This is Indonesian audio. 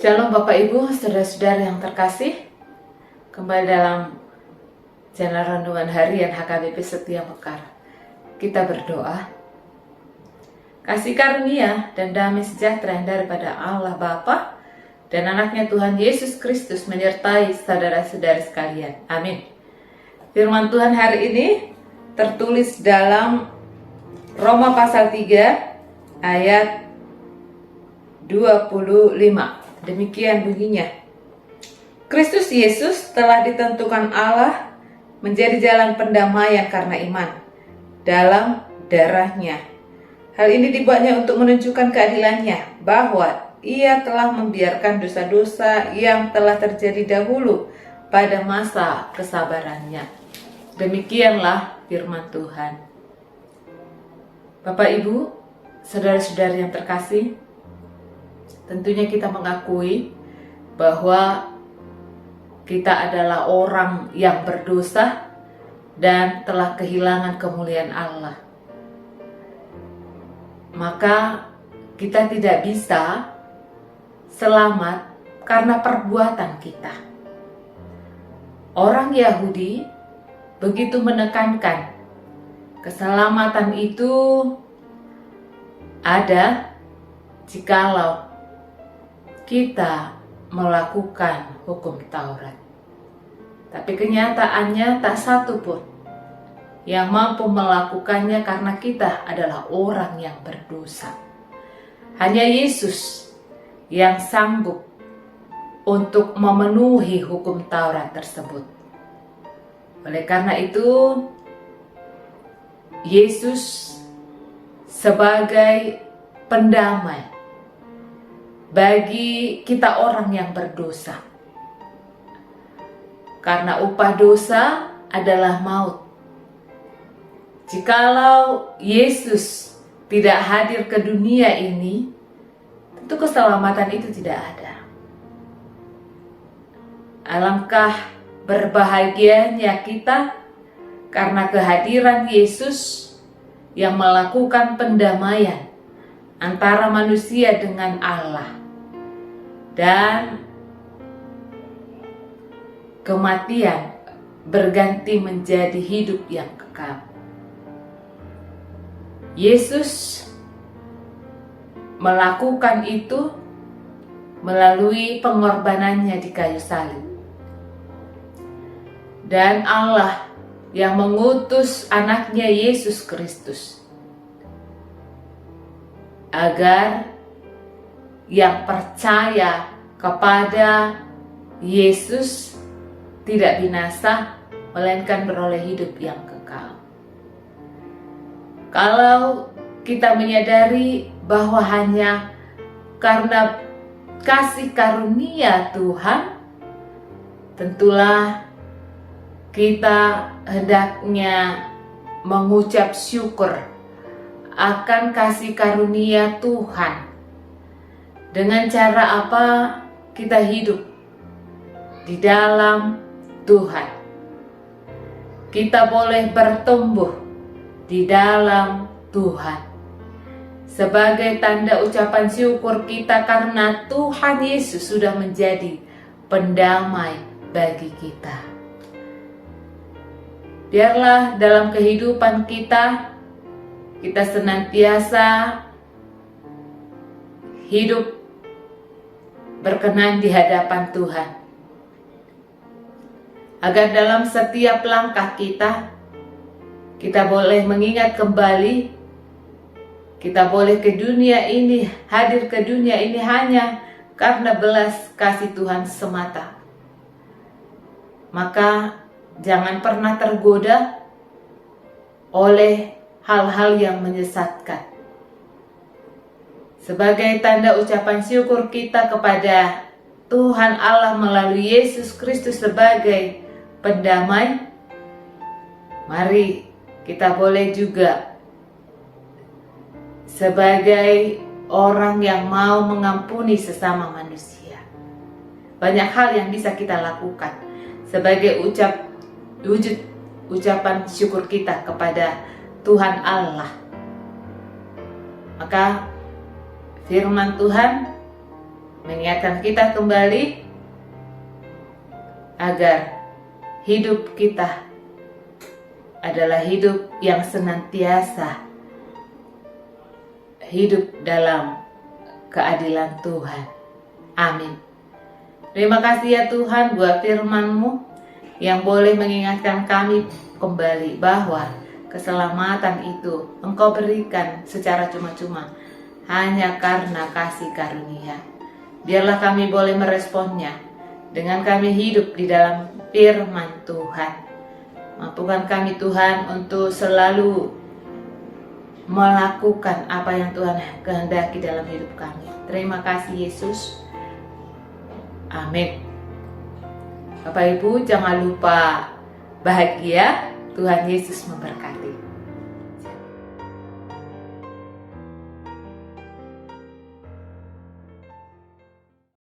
Shalom Bapak Ibu, saudara-saudara yang terkasih. Kembali dalam channel Renungan Harian HKBP Setia Mekar. Kita berdoa. Kasih karunia dan damai sejahtera yang daripada Allah Bapa dan anaknya Tuhan Yesus Kristus menyertai saudara-saudari sekalian. Amin. Firman Tuhan hari ini tertulis dalam Roma pasal 3 ayat 25. Demikian bunyinya. Kristus Yesus telah ditentukan Allah menjadi jalan pendamaian karena iman dalam darahnya. Hal ini dibuatnya untuk menunjukkan keadilannya, bahwa ia telah membiarkan dosa-dosa yang telah terjadi dahulu pada masa kesabarannya. Demikianlah firman Tuhan. Bapak Ibu, saudara-saudari yang terkasih, tentunya kita mengakui bahwa kita adalah orang yang berdosa dan telah kehilangan kemuliaan Allah. Maka kita tidak bisa selamat karena perbuatan kita. Orang Yahudi begitu menekankan keselamatan itu ada jikalau kita melakukan hukum Taurat. Tapi kenyataannya tak satu pun yang mampu melakukannya karena kita adalah orang yang berdosa. Hanya Yesus yang sanggup untuk memenuhi hukum Taurat tersebut. Oleh karena itu, Yesus sebagai pendamai bagi kita orang yang berdosa. Karena upah dosa adalah maut. Jikalau Yesus tidak hadir ke dunia ini, tentu keselamatan itu tidak ada. Alangkah berbahagianya kita karena kehadiran Yesus yang melakukan pendamaian antara manusia dengan Allah. Dan kematian berganti menjadi hidup yang kekal. Yesus melakukan itu melalui pengorbanannya di kayu salib. Dan Allah yang mengutus anaknya Yesus Kristus agar yang percaya kepada Yesus tidak binasa, melainkan beroleh hidup yang kekal. Kalau kita menyadari bahwa hanya karena kasih karunia Tuhan, tentulah kita hendaknya mengucap syukur akan kasih karunia Tuhan. Dengan cara apa kita hidup di dalam Tuhan. Kita boleh bertumbuh di dalam Tuhan. Sebagai tanda ucapan syukur kita karena Tuhan Yesus sudah menjadi pendamai bagi kita. Biarlah dalam kehidupan kita senantiasa hidup berkenan di hadapan Tuhan. Agar dalam setiap langkah kita boleh mengingat kembali, kita boleh ke dunia ini, hadir ke dunia ini hanya karena belas kasih Tuhan semata. Maka jangan pernah tergoda oleh hal-hal yang menyesatkan. Sebagai tanda ucapan syukur kita kepada Tuhan Allah melalui Yesus Kristus sebagai pendamai, mari kita boleh juga sebagai orang yang mau mengampuni sesama manusia. Banyak hal yang bisa kita lakukan sebagai wujud ucapan syukur kita kepada Tuhan Allah. Maka firman Tuhan mengingatkan kita kembali agar hidup kita adalah hidup yang senantiasa hidup dalam keadilan Tuhan. Amin. Terima kasih ya Tuhan buat firman-Mu yang boleh mengingatkan kami kembali bahwa keselamatan itu Engkau berikan secara cuma-cuma hanya karena kasih karunia. Biarlah kami boleh meresponnya dengan kami hidup di dalam firman Tuhan. Mampukan kami Tuhan untuk selalu melakukan apa yang Tuhan kehendaki dalam hidup kami. Terima kasih Yesus. Amin. Bapak Ibu jangan lupa bahagia. Tuhan Yesus memberkati.